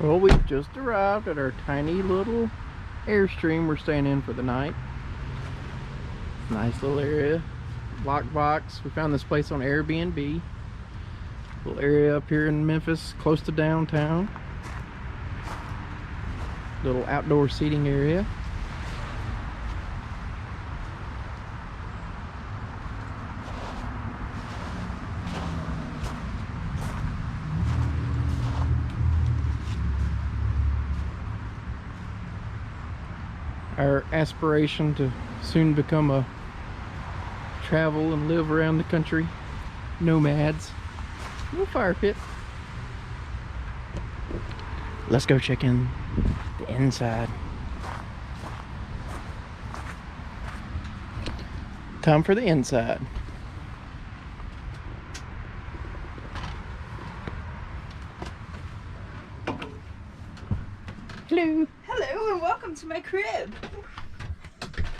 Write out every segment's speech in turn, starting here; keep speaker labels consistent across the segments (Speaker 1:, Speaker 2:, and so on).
Speaker 1: Well, we've just arrived at our tiny little Airstream we're staying in for the night. Nice little area. Lockbox. We found this place on Airbnb. Little area up here in Memphis, close to downtown. Little outdoor seating area. Our aspiration to soon become a travel and live around the country nomads. Little fire pit. Let's go check in the inside. Time for the inside. Hello.
Speaker 2: Hello and welcome to my crib.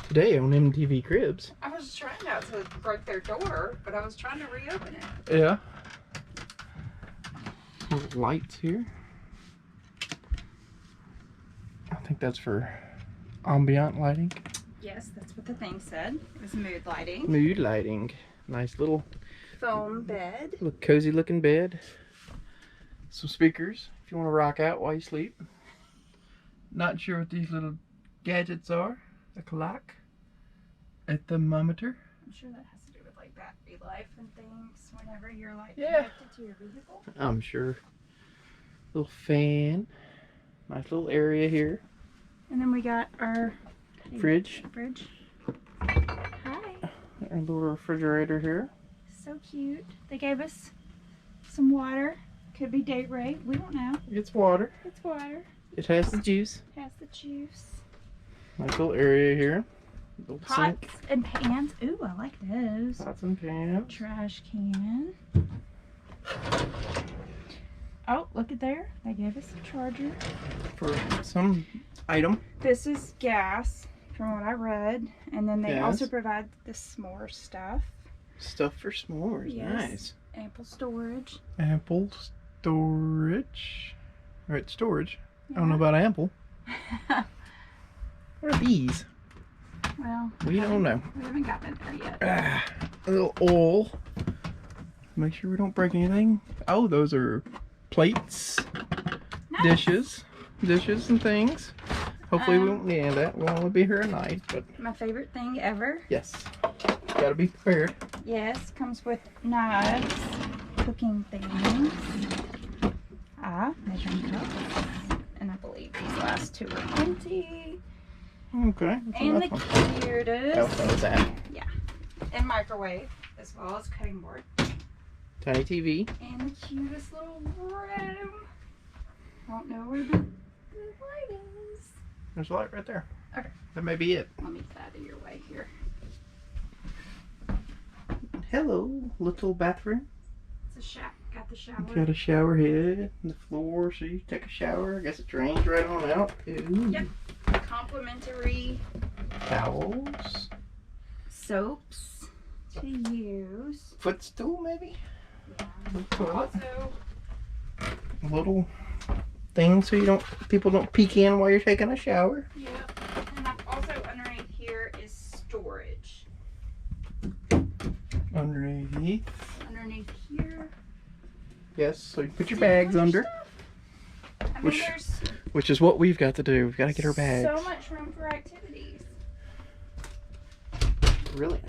Speaker 1: Today on MTV Cribs.
Speaker 2: I was trying not to break their door, but I was trying to reopen it.
Speaker 1: Yeah. Little lights here. I think that's for ambient lighting.
Speaker 2: Yes, that's what the thing said. It was mood lighting.
Speaker 1: Mood lighting. Nice little
Speaker 2: Foam bed.
Speaker 1: cozy looking bed. Some speakers if you want to rock out while you sleep. Not sure what these little gadgets are. A clock. A thermometer.
Speaker 2: I'm sure that has to do with like battery life and things whenever you're like
Speaker 1: Yeah.
Speaker 2: connected to your vehicle.
Speaker 1: I'm sure. Little fan. Nice little area here.
Speaker 2: And then we got our
Speaker 1: Fridge.
Speaker 2: Hi.
Speaker 1: Our little refrigerator here.
Speaker 2: So cute. They gave us some water. Could be date rape. We don't know.
Speaker 1: It's water.
Speaker 2: It's water.
Speaker 1: It has the juice.
Speaker 2: Has the juice.
Speaker 1: Nice little area here. Little
Speaker 2: Pots
Speaker 1: sink.
Speaker 2: and pans. Ooh, I like those.
Speaker 1: Pots and pans.
Speaker 2: Trash can. Oh, look at there. They gave us a charger.
Speaker 1: For some item.
Speaker 2: This is gas, from what I read. And then they
Speaker 1: Yes.
Speaker 2: also provide the s'more stuff.
Speaker 1: Stuff for s'mores.
Speaker 2: Yes.
Speaker 1: Nice.
Speaker 2: Ample storage.
Speaker 1: Ample storage. Alright, storage. I don't know
Speaker 2: Yeah.
Speaker 1: about ample. What are these?
Speaker 2: Well,
Speaker 1: We don't know.
Speaker 2: we haven't gotten it there yet.
Speaker 1: A little oil. Make sure we don't break anything. Oh, those are plates,
Speaker 2: Nice.
Speaker 1: dishes and things. Hopefully we won't need that. We'll only be here a night, but
Speaker 2: My favorite thing ever.
Speaker 1: yes, gotta be prepared.
Speaker 2: Yes, comes with knives, cooking things. Measuring cups. And I believe these last two are empty.
Speaker 1: Okay.
Speaker 2: And the
Speaker 1: How
Speaker 2: cutest.
Speaker 1: was that?
Speaker 2: And microwave, as well as cutting board.
Speaker 1: Tiny TV.
Speaker 2: And the cutest little room. Don't know where the light is.
Speaker 1: There's a light right there.
Speaker 2: Okay.
Speaker 1: That may be it.
Speaker 2: Let me get out of your way here.
Speaker 1: Hello, little bathroom.
Speaker 2: It's a shower. Got the shower.
Speaker 1: Got a shower head on the floor, so you take a shower. I guess it drains right on out. Ooh.
Speaker 2: Yep. Complimentary
Speaker 1: Towels.
Speaker 2: soaps to use.
Speaker 1: Footstool, maybe?
Speaker 2: Yeah.
Speaker 1: Little toilet.
Speaker 2: Also,
Speaker 1: Little thing so you don't people don't peek in while you're taking a shower.
Speaker 2: yeah. And also underneath here is storage.
Speaker 1: Underneath.
Speaker 2: Underneath here.
Speaker 1: Yes, so you put your bags under,
Speaker 2: I mean,
Speaker 1: Which-
Speaker 2: there's
Speaker 1: which is what we've got to do. We've got to get our bags.
Speaker 2: so much room for activities.
Speaker 1: Really?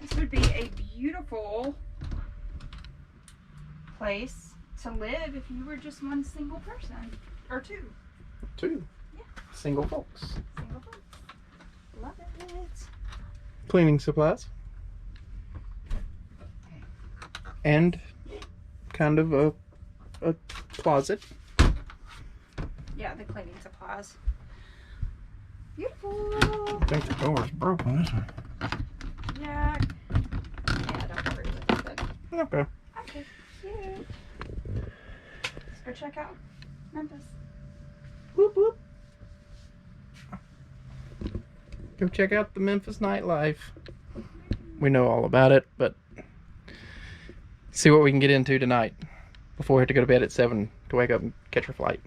Speaker 2: This would be a beautiful place to live if you were just one single person. Or two.
Speaker 1: Two.
Speaker 2: Yeah.
Speaker 1: Single folks.
Speaker 2: Single folks. Love it.
Speaker 1: Cleaning supplies. And kind of a closet.
Speaker 2: Yeah, the cleaning supplies. Beautiful.
Speaker 1: I think the door's broken, isn't it?
Speaker 2: Yeah. Yeah, don't worry with it.
Speaker 1: Okay.
Speaker 2: Okay, cute. Let's go check out Memphis.
Speaker 1: Whoop whoop. Go check out the Memphis nightlife. We know all about it, but see what we can get into tonight before we have to go to bed at 7 to wake up and catch our flight.